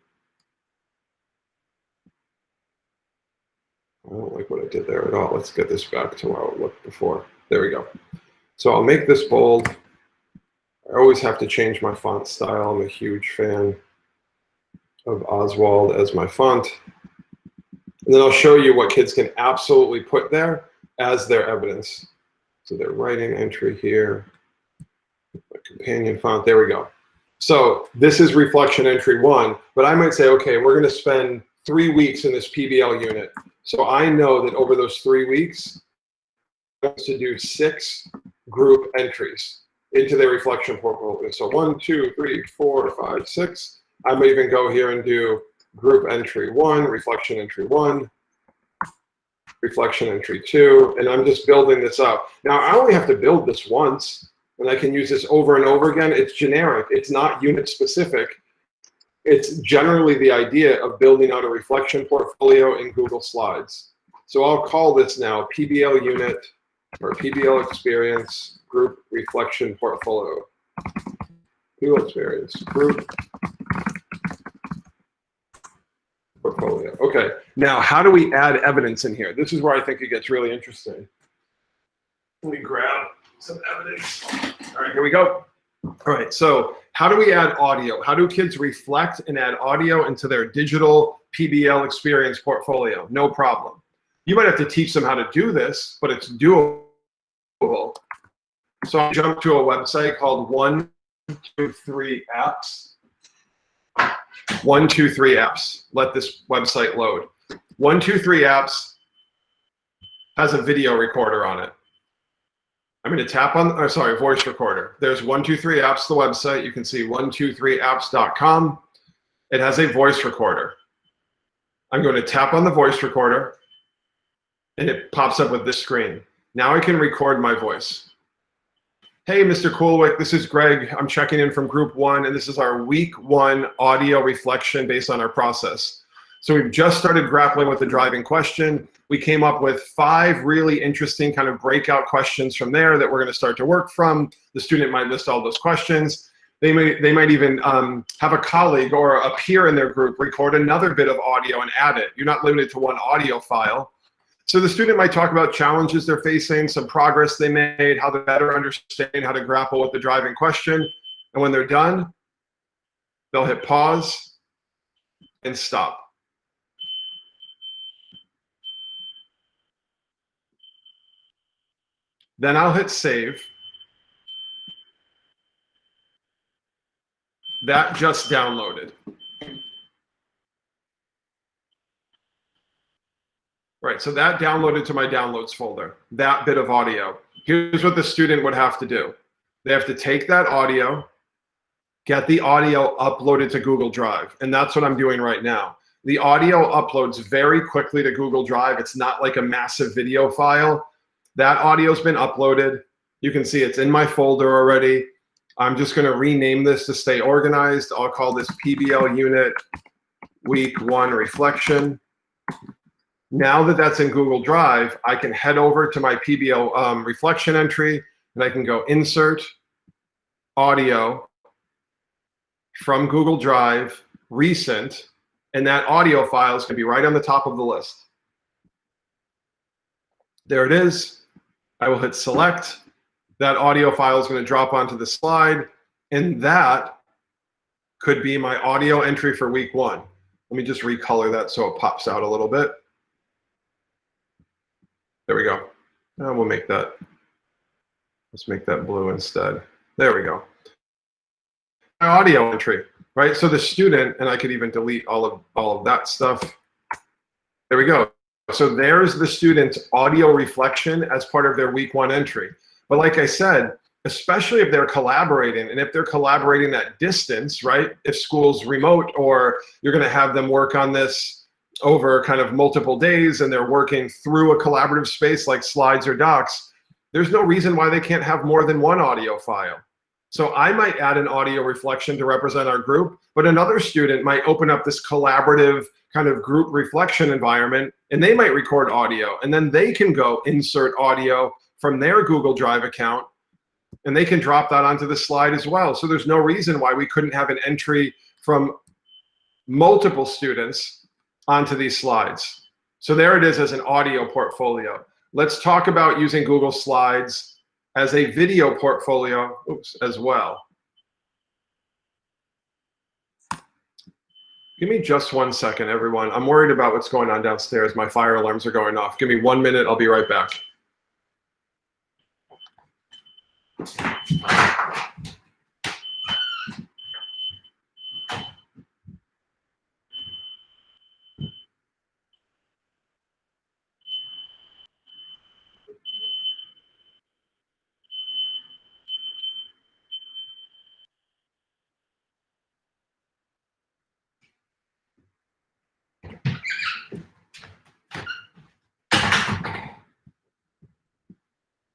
I don't like what I did there at all. Let's get this back to how it looked before. There we go. So I'll make this bold. I always have to change my font style. I'm a huge fan of Oswald as my font. And then I'll show you what kids can absolutely put there as their evidence. So their writing entry here, my companion font, there we go. So this is reflection entry 1, but I might say, okay, we're gonna spend 3 weeks in this PBL unit. So I know that over those 3 weeks, I'm going to do 6 group entries into their reflection portfolio. So 1, 2, 3, 4, 5, 6. I might even go here and do group entry 1, reflection entry 1, reflection entry 2, and I'm just building this up. Now, I only have to build this once, and I can use this over and over again. It's generic. It's not unit specific. It's generally the idea of building out a reflection portfolio in Google Slides. So I'll call this now PBL unit or PBL experience group reflection portfolio. PBL experience group portfolio. Okay, now how do we add evidence in here? This is where I think it gets really interesting. Let me grab some evidence. All right, here we go. All right, so how do we add audio? How do kids reflect and add audio into their digital PBL experience portfolio? No problem. You might have to teach them how to do this, but it's doable. So I jumped to a website called 123 Apps. 123 Apps. Let this website load. 123 Apps has a video recorder on it. I'm going to tap on, oh, sorry, voice recorder. There's 123 Apps, the website. You can see 123apps.com. It has a voice recorder. I'm going to tap on the voice recorder, and it pops up with this screen. Now I can record my voice. Hey, Mr. Coolwick, this is Greg. I'm checking in from group 1, and this is our week 1 audio reflection based on our process. So we've just started grappling with the driving question. We came up with 5 really interesting kind of breakout questions from there that we're going to start to work from. The student might list all those questions. They might even have a colleague or a peer in their group record another bit of audio and add it. You're not limited to one audio file. So the student might talk about challenges they're facing, some progress they made, how to better understand how to grapple with the driving question. And when they're done, they'll hit pause and stop. Then I'll hit save. That just downloaded. Right, so that downloaded to my downloads folder, that bit of audio. Here's what the student would have to do. They have to take that audio, get the audio uploaded to Google Drive, and that's what I'm doing right now. The audio uploads very quickly to Google Drive. It's not like a massive video file. That audio's been uploaded. You can see it's in my folder already. I'm just gonna rename this to stay organized. I'll call this PBL unit week 1 reflection. Now that that's in Google Drive, I can head over to my PBL reflection entry, and I can go insert, audio, from Google Drive, recent, and that audio file is going to be right on the top of the list. There it is. I will hit select. That audio file is going to drop onto the slide, and that could be my audio entry for week 1. Let me just recolor that so it pops out a little bit. There we go. Now we'll make that, let's make that blue instead. There we go. My audio entry, right? So the student, and I could even delete all of that stuff. There we go. So there's the student's audio reflection as part of their week 1 entry. But like I said, especially if they're collaborating, and if they're collaborating at distance, right? If school's remote, or you're gonna have them work on this over kind of multiple days and they're working through a collaborative space like slides or docs, there's no reason why they can't have more than one audio file. So I might add an audio reflection to represent our group, but another student might open up this collaborative kind of group reflection environment, and they might record audio, and then they can go insert audio from their Google Drive account, and they can drop that onto the slide as well. So there's no reason why we couldn't have an entry from multiple students onto these slides. So there it is as an audio portfolio. Let's talk about using Google Slides as a video portfolio, as well. Give me just 1 second, everyone. I'm worried about what's going on downstairs. My fire alarms are going off. Give me 1 minute, I'll be right back.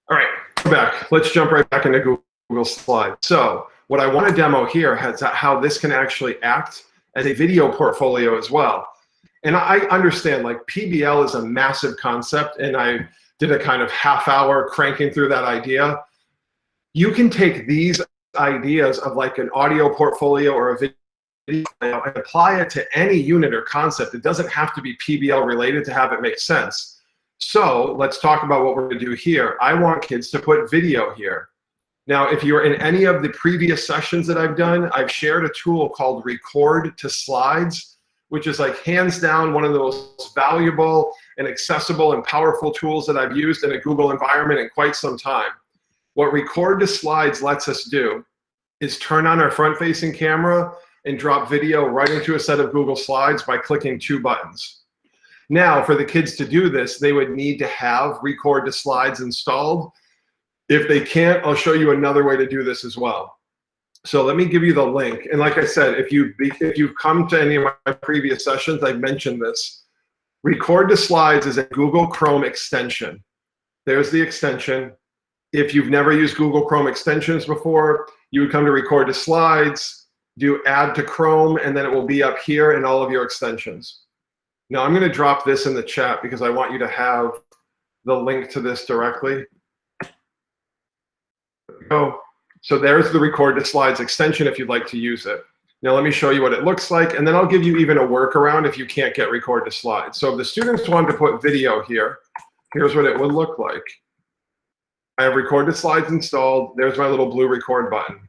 All right, back. Let's jump right back into Google Slides. So what I want to demo here is how this can actually act as a video portfolio as well. And I understand, like, PBL is a massive concept, and I did a kind of half-hour cranking through that idea. You can take these ideas of like an audio portfolio or a video and apply it to any unit or concept. It doesn't have to be PBL related to have it make sense. So let's talk about what we're going to do here. I want kids to put video here. Now, if you're in any of the previous sessions that I've done, I've shared a tool called Record to Slides, which is like hands down one of the most valuable and accessible and powerful tools that I've used in a Google environment in quite some time. What Record to Slides lets us do is turn on our front-facing camera and drop video right into a set of Google Slides by clicking 2 buttons. Now, for the kids to do this, they would need to have Record to Slides installed. If they can't, I'll show you another way to do this as well. So let me give you the link. And like I said, if you've come to any of my previous sessions, I've mentioned this. Record to Slides is a Google Chrome extension. There's the extension. If you've never used Google Chrome extensions before, you would come to Record to Slides, do Add to Chrome, and then it will be up here in all of your extensions. Now I'm going to drop this in the chat because I want you to have the link to this directly. There we go. So there's the Record to Slides extension if you'd like to use it. Now let me show you what it looks like, and then I'll give you even a workaround if you can't get Record to Slides. So if the students wanted to put video here, here's what it would look like. I have Record to Slides installed. There's my little blue record button.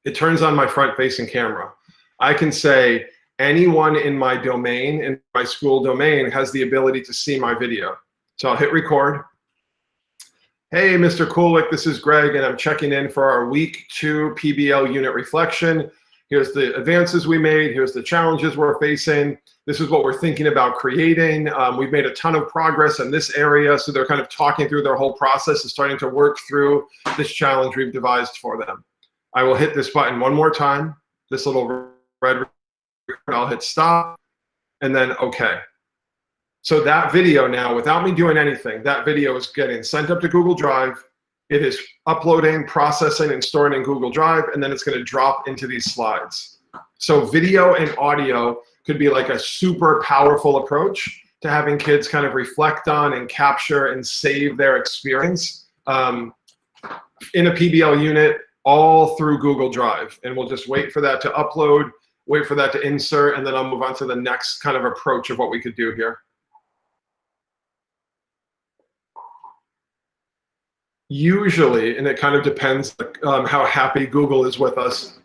It turns on my front-facing camera. I can say, anyone in my domain, in my school domain, has the ability to see my video. So I'll hit record. Hey, Mr. Kulik, this is Greg, and I'm checking in for our week 2 PBL unit reflection. Here's the advances we made. Here's the challenges we're facing. This is what we're thinking about creating. We've made a ton of progress in this area. So they're kind of talking through their whole process and starting to work through this challenge we've devised for them. I will hit this button one more time, this little red. I'll hit stop, and then OK. So that video now, without me doing anything, that video is getting sent up to Google Drive. It is uploading, processing, and storing in Google Drive, and then it's going to drop into these slides. So video and audio could be like a super powerful approach to having kids kind of reflect on and capture and save their experience in a PBL unit all through Google Drive. And we'll just wait for that to upload, wait for that to insert, and then I'll move on to the next kind of approach of what we could do here. Usually, and it kind of depends how happy Google is with us,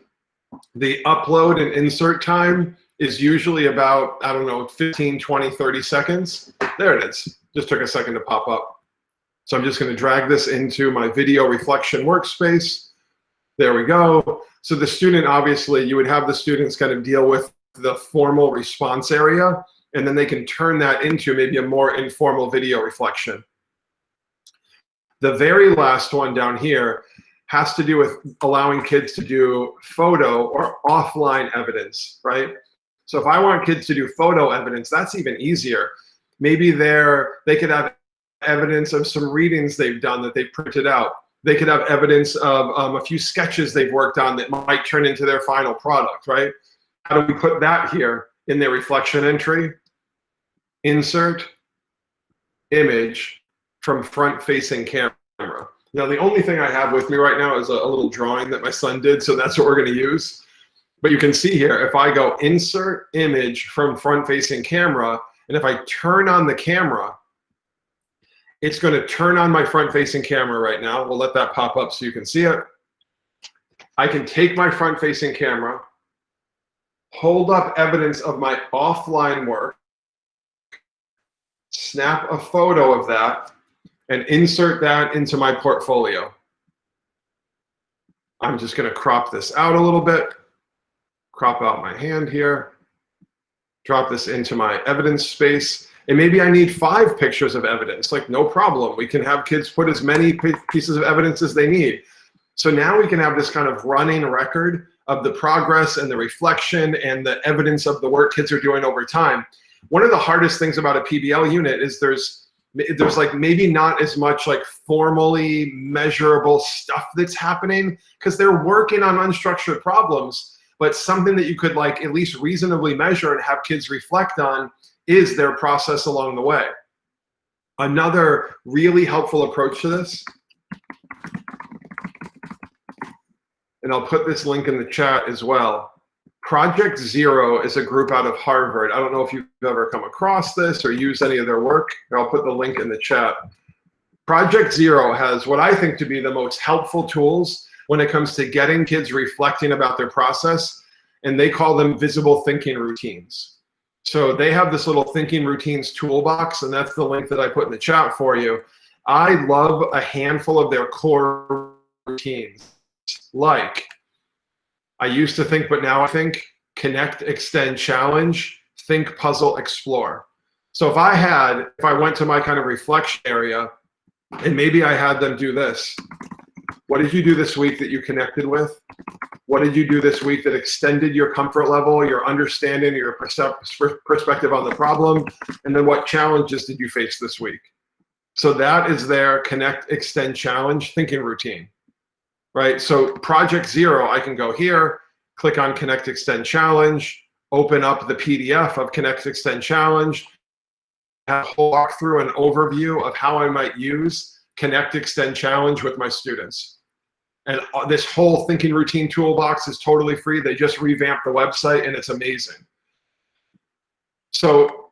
the upload and insert time is usually about, I don't know, 15, 20, 30 seconds. There it is. Just took a second to pop up. So I'm just going to drag this into my video reflection workspace. There we go. So the student, obviously, you would have the students kind of deal with the formal response area, and then they can turn that into maybe a more informal video reflection. The very last one down here has to do with allowing kids to do photo or offline evidence, right? So if I want kids to do photo evidence, that's even easier. Maybe they could have evidence of some readings they've done that they've printed out. They could have evidence of a few sketches they've worked on that might turn into their final product, right? How do we put that here in their reflection entry? Insert image from front-facing camera. Now, the only thing I have with me right now is a little drawing that my son did, so that's what we're going to use. But you can see here, if I go insert image from front-facing camera, and if I turn on the camera, it's going to turn on my front-facing camera right now. We'll let that pop up so you can see it. I can take my front-facing camera, hold up evidence of my offline work, snap a photo of that, and insert that into my portfolio. I'm just going to crop this out a little bit, crop out my hand here, drop this into my evidence space. And maybe I need 5 pictures of evidence, like no problem. We can have kids put as many pieces of evidence as they need. So now we can have this kind of running record of the progress and the reflection and the evidence of the work kids are doing over time. One of the hardest things about a PBL unit is there's like maybe not as much like formally measurable stuff that's happening because they're working on unstructured problems, but something that you could like at least reasonably measure and have kids reflect on is their process along the way. Another really helpful approach to this, and I'll put this link in the chat as well. Project Zero is a group out of Harvard. I don't know if you've ever come across this or used any of their work. I'll put the link in the chat. Project Zero has what I think to be the most helpful tools when it comes to getting kids reflecting about their process, and they call them visible thinking routines. So they have this little thinking routines toolbox, and that's the link that I put in the chat for you. I love a handful of their core routines, like I used to think, but now I think, connect, extend, challenge, think, puzzle, explore. So if I went to my kind of reflection area and maybe I had them do this. What did you do this week that you connected with? What did you do this week that extended your comfort level, your understanding, your perspective on the problem? And then what challenges did you face this week? So that is their connect, extend, challenge thinking routine. Right, so Project Zero, I can go here, click on Connect, Extend, Challenge, open up the PDF of Connect, Extend, Challenge, have a whole walkthrough and overview of how I might use Connect, Extend, Challenge with my students. And this whole thinking routine toolbox is totally free. They just revamped the website and it's amazing. So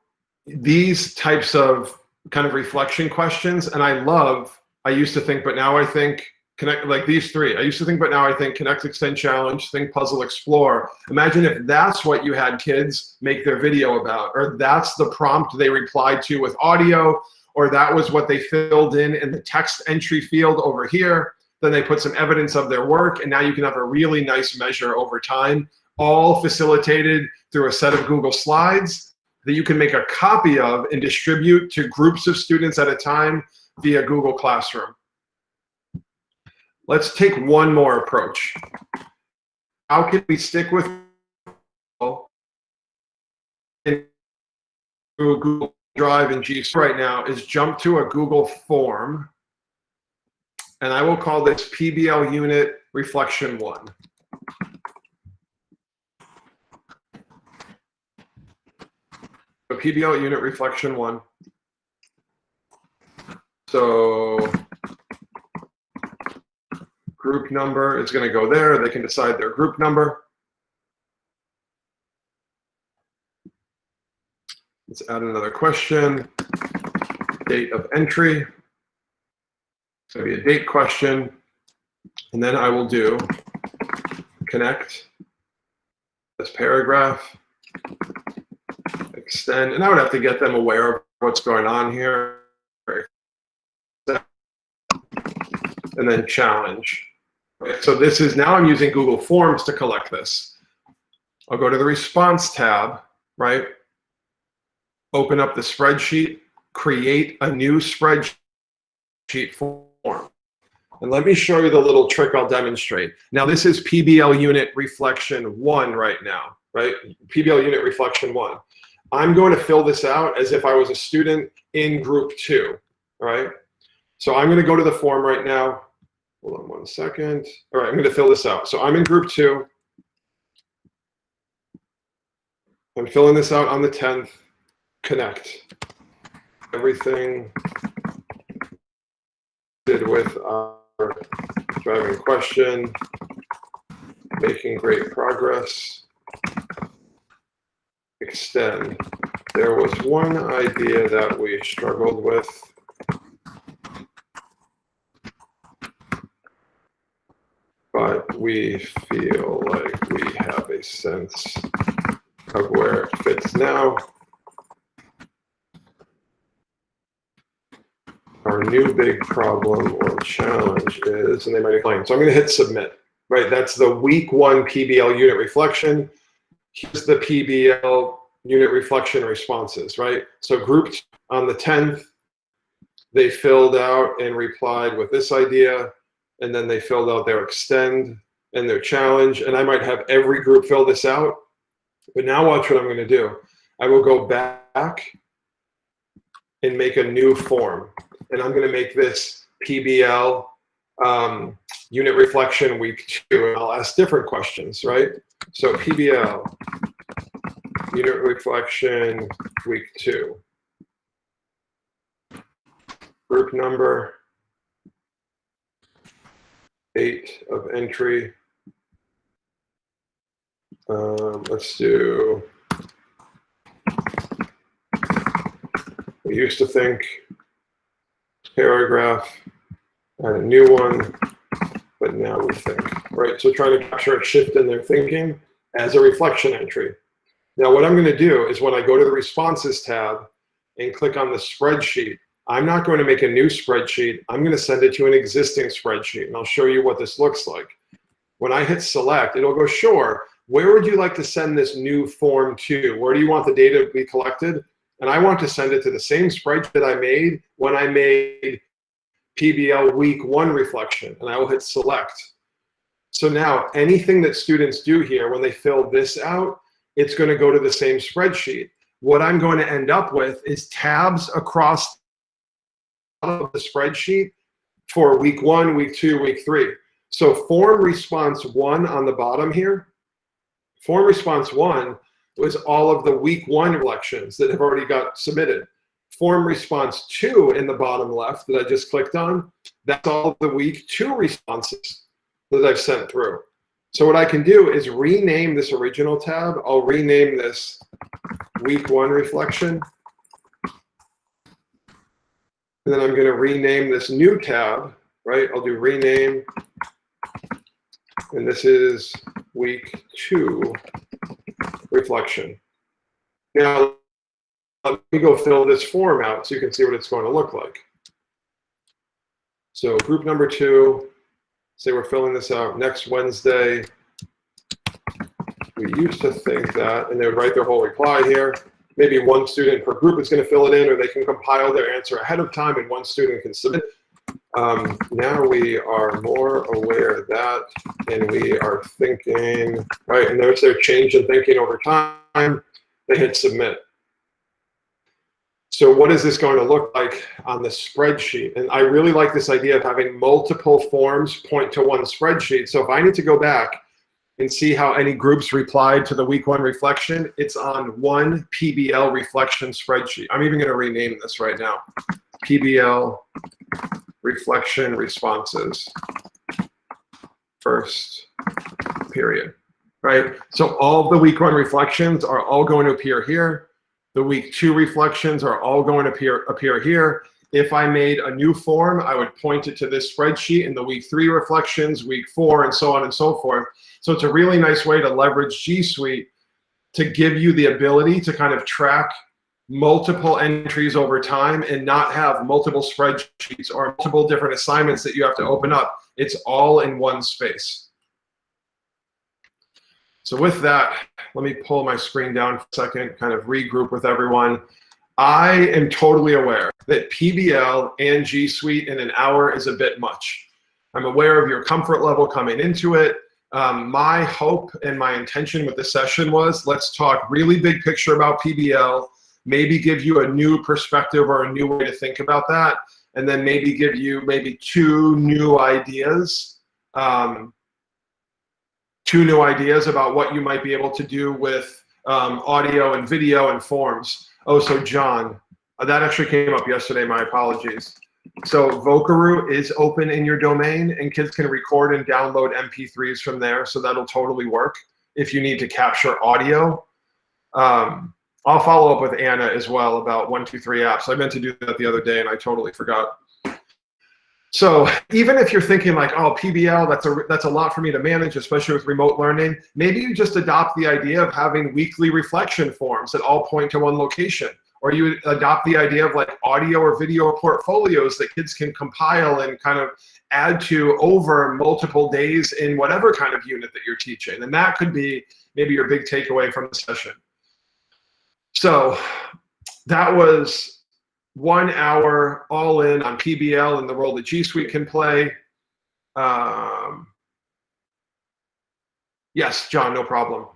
these types of kind of reflection questions, and I used to think, but now I think, connect, like these 3. I used to think, but now I think connect, extend, challenge, think, puzzle, explore. Imagine if that's what you had kids make their video about, or that's the prompt they replied to with audio, or that was what they filled in the text entry field over here. Then they put some evidence of their work, and now you can have a really nice measure over time, all facilitated through a set of Google Slides that you can make a copy of and distribute to groups of students at a time via Google Classroom. Let's take one more approach. How can we stick with Google Drive and G Suite right now is jump to a Google form, and I will call this PBL Unit Reflection 1. So PBL Unit Reflection 1. So group number is going to go there. They can decide their group number. Let's add another question. Date of entry. It's going to be a date question. And then I will do connect, this paragraph, extend, and I would have to get them aware of what's going on here. And then challenge. So this is, now I'm using Google Forms to collect this. I'll go to the response tab, right? Open up the spreadsheet, create a new spreadsheet form. And let me show you the little trick I'll demonstrate. Now this is PBL unit reflection 1 right now, right? PBL unit reflection 1. I'm going to fill this out as if I was a student in group 2, all right? So I'm going to go to the form right now. Hold on 1 second. All right, I'm going to fill this out. So I'm in group 2. I'm filling this out on the 10th. Connect. Everything did with our driving question. Making great progress. Extend. There was one idea that we struggled with. But we feel like we have a sense of where it fits now. Our new big problem or challenge is, and they might explain. So I'm going to hit submit, right? That's the week 1 PBL unit reflection. Here's the PBL unit reflection responses, right? So group on the 10th, they filled out and replied with this idea, and then they filled out their extend and their challenge. And I might have every group fill this out. But now watch what I'm going to do. I will go back and make a new form. And I'm going to make this PBL unit reflection week 2. And I'll ask different questions, right? So PBL unit reflection week 2. Group number 8 of entry. Let's do, we used to think paragraph, add a new one, but now we think, right? So trying to capture a shift in their thinking as a reflection entry. Now what I'm going to do is when I go to the responses tab and click on the spreadsheet, I'm not going to make a new spreadsheet. I'm going to send it to an existing spreadsheet, and I'll show you what this looks like. When I hit select, it'll go, sure, where would you like to send this new form to? Where do you want the data to be collected? And I want to send it to the same spreadsheet that I made when I made PBL week 1 reflection, and I will hit select. So now anything that students do here, when they fill this out, it's going to go to the same spreadsheet. What I'm going to end up with is tabs across the spreadsheet for week 1, week 2, week 3. So form response 1 on the bottom here, form response 1 was all of the week 1 reflections that have already got submitted. Form response 2 in the bottom left that I just clicked on, that's all of the week 2 responses that I've sent through. So what I can do is rename this original tab. I'll rename this week 1 reflection. And then I'm going to rename this new tab, right? I'll do rename. And this is week 2 reflection. Now, let me go fill this form out so you can see what it's going to look like. So group number 2, say we're filling this out next Wednesday. We used to think that, and they would write their whole reply here. Maybe one student per group is going to fill it in, or they can compile their answer ahead of time and one student can submit. Now we are more aware of that, and we are thinking, right, and there's their change in thinking over time. They hit submit. So what is this going to look like on the spreadsheet? And I really like this idea of having multiple forms point to one spreadsheet. So if I need to go back and see how any groups replied to the week 1 reflection, it's on one PBL reflection spreadsheet. I'm even going to rename this right now. PBL reflection responses first period, right? So all of the week 1 reflections are all going to appear here. The week 2 reflections are all going to appear here. If I made a new form, I would point it to this spreadsheet, and the week 3 reflections, week 4, and so on and so forth. So it's a really nice way to leverage G Suite to give you the ability to kind of track multiple entries over time and not have multiple spreadsheets or multiple different assignments that you have to open up. It's all in one space. So with that, let me pull my screen down for a second, kind of regroup with everyone. I am totally aware that PBL and G Suite in an hour is a bit much. I'm aware of your comfort level coming into it. My hope and my intention with the session was, let's talk really big picture about PBL, maybe give you a new perspective or a new way to think about that, and then maybe give you maybe two new ideas about what you might be able to do with audio and video and forms. Oh, so John, that actually came up yesterday, my apologies. So Vocaroo is open in your domain, and kids can record and download MP3s from there, so that'll totally work if you need to capture audio. I'll follow up with Anna as well about 123 apps. I meant to do that the other day and I totally forgot. So even if you're thinking like, oh, PBL, that's a lot for me to manage, especially with remote learning, maybe you just adopt the idea of having weekly reflection forms that all point to one location. Or you adopt the idea of like audio or video portfolios that kids can compile and kind of add to over multiple days in whatever kind of unit that you're teaching. And that could be maybe your big takeaway from the session. So that was 1 hour all in on PBL and the role that G Suite can play. Yes, John, no problem.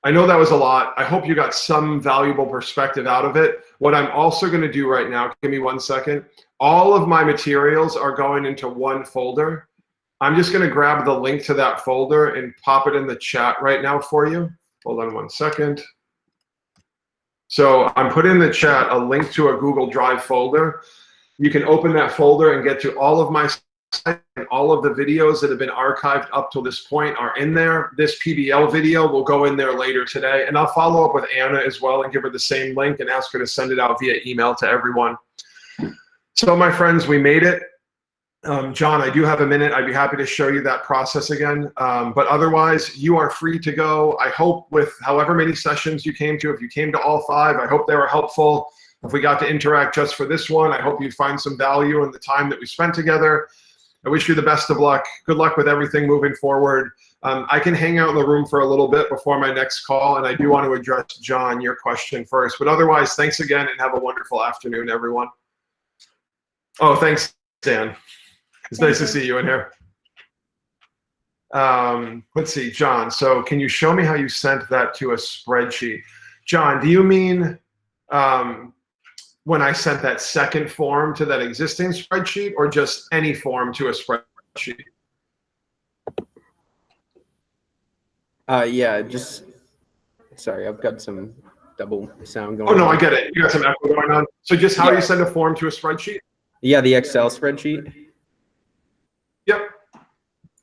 I know that was a lot. I hope you got some valuable perspective out of it. What I'm also going to do right now, give me 1 second. All of my materials are going into one folder. I'm just going to grab the link to that folder and pop it in the chat right now for you. Hold on 1 second. So I'm putting in the chat a link to a Google Drive folder. You can open that folder and get to all of my slides, and all of the videos that have been archived up to this point are in there. This PBL video will go in there later today, and I'll follow up with Anna as well and give her the same link and ask her to send it out via email to everyone. So my friends, we made it. John, I do have a minute. I'd be happy to show you that process again. But otherwise, you are free to go. I hope with however many sessions you came to, if you came to all 5, I hope they were helpful. If we got to interact just for this one, I hope you find some value in the time that we spent together. I wish you the best of luck. Good luck with everything moving forward. I can hang out in the room for a little bit before my next call, and I do want to address, John, your question first. But otherwise, thanks again, and have a wonderful afternoon, everyone. Oh, thanks, Dan. It's nice to see you in here. Let's see, John. So can you show me how you sent that to a spreadsheet? John, do you mean when I sent that second form to that existing spreadsheet, or just any form to a spreadsheet? Yeah, just, sorry, I've got some double sound going on. Oh, no, I get it. You got some echo going on. So just how you send a form to a spreadsheet? Yeah, the Excel spreadsheet. Yep.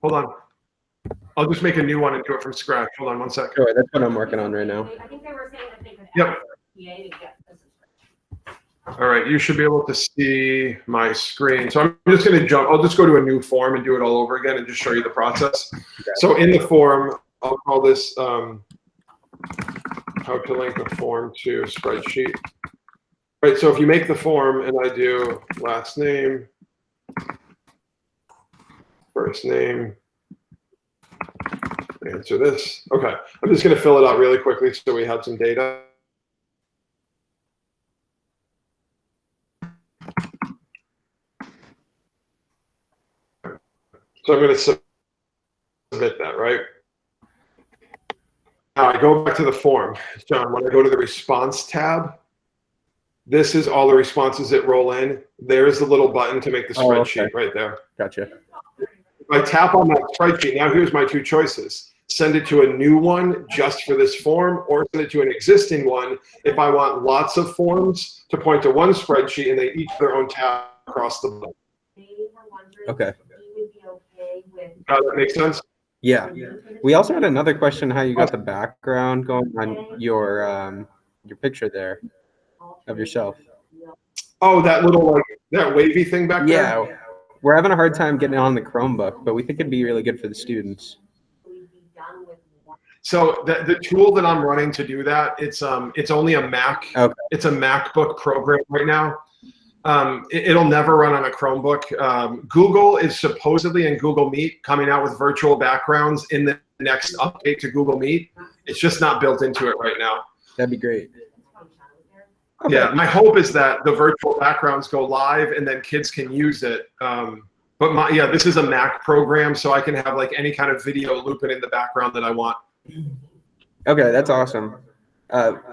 Hold on. I'll just make a new one and do it from scratch. Hold on 1 second. Sure, that's what I'm working on right now. I think they were saying that they could Yep. PA to get this. All right, you should be able to see my screen. So I'm just going to jump. I'll just go to a new form and do it all over again and just show you the process. Okay. So in the form, I'll call this how to link a form to a spreadsheet. All right, so if you make the form and I do last name, first name, answer this. Okay, I'm just going to fill it out really quickly so we have some data. So I'm going to submit that, right? Now I go back to the form. John, when I go to the response tab, this is all the responses that roll in. There's the little button to make the spreadsheet right there. Gotcha. If I tap on that spreadsheet, now here's my 2 choices. Send it to a new one just for this form, or send it to an existing one if I want lots of forms to point to one spreadsheet and they each their own tab across the button. Okay. That makes sense? Yeah. We also had another question, how you got the background going on your picture there of yourself. Oh, that little like that wavy thing back there? Yeah. We're having a hard time getting it on the Chromebook, but we think it'd be really good for the students. So the tool that I'm running to do that, it's only a Mac. Okay. It's a MacBook program right now. It'll never run on a Chromebook. Google is supposedly in Google Meet coming out with virtual backgrounds in the next update to Google Meet. It's just not built into it right now. That'd be great. Okay. Yeah, my hope is that the virtual backgrounds go live and then kids can use it. But yeah, this is a Mac program, so I can have like any kind of video looping in the background that I want. Okay, that's awesome.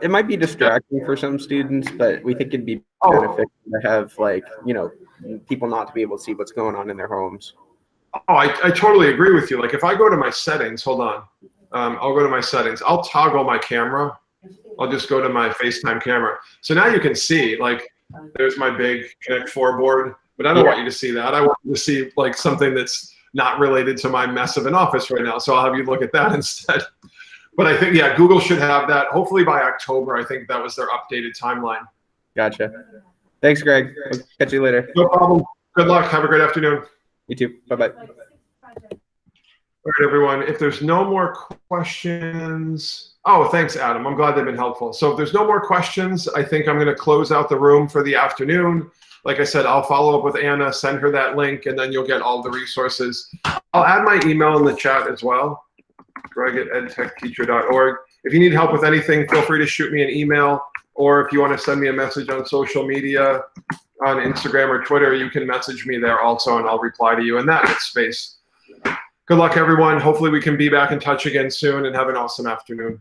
It might be distracting for some students, but we think it'd be Oh. beneficial to have like, you know, people not to be able to see what's going on in their homes. Oh, I totally agree with you. Like if I go to my settings, hold on. I'll go to my settings. I'll toggle my camera. I'll just go to my FaceTime camera. So now you can see, like, there's my big Connect 4 board, but I don't want you to see that. I want you to see like something that's not related to my mess of an office right now. So I'll have you look at that instead. But I think, yeah, Google should have that hopefully by October. I think that was their updated timeline. Gotcha. Thanks, Greg. We'll catch you later. No problem. Good luck. Have a great afternoon. You too. Bye-bye. All right, everyone. If there's no more questions. Oh, thanks, Adam. I'm glad they've been helpful. So if there's no more questions, I think I'm going to close out the room for the afternoon. Like I said, I'll follow up with Anna, send her that link, and then you'll get all the resources. I'll add my email in the chat as well, greg@edtechteacher.org. If you need help with anything, feel free to shoot me an email, or if you want to send me a message on social media, on Instagram or Twitter, you can message me there also, and I'll reply to you in that space. Good luck, everyone. Hopefully we can be back in touch again soon, and have an awesome afternoon.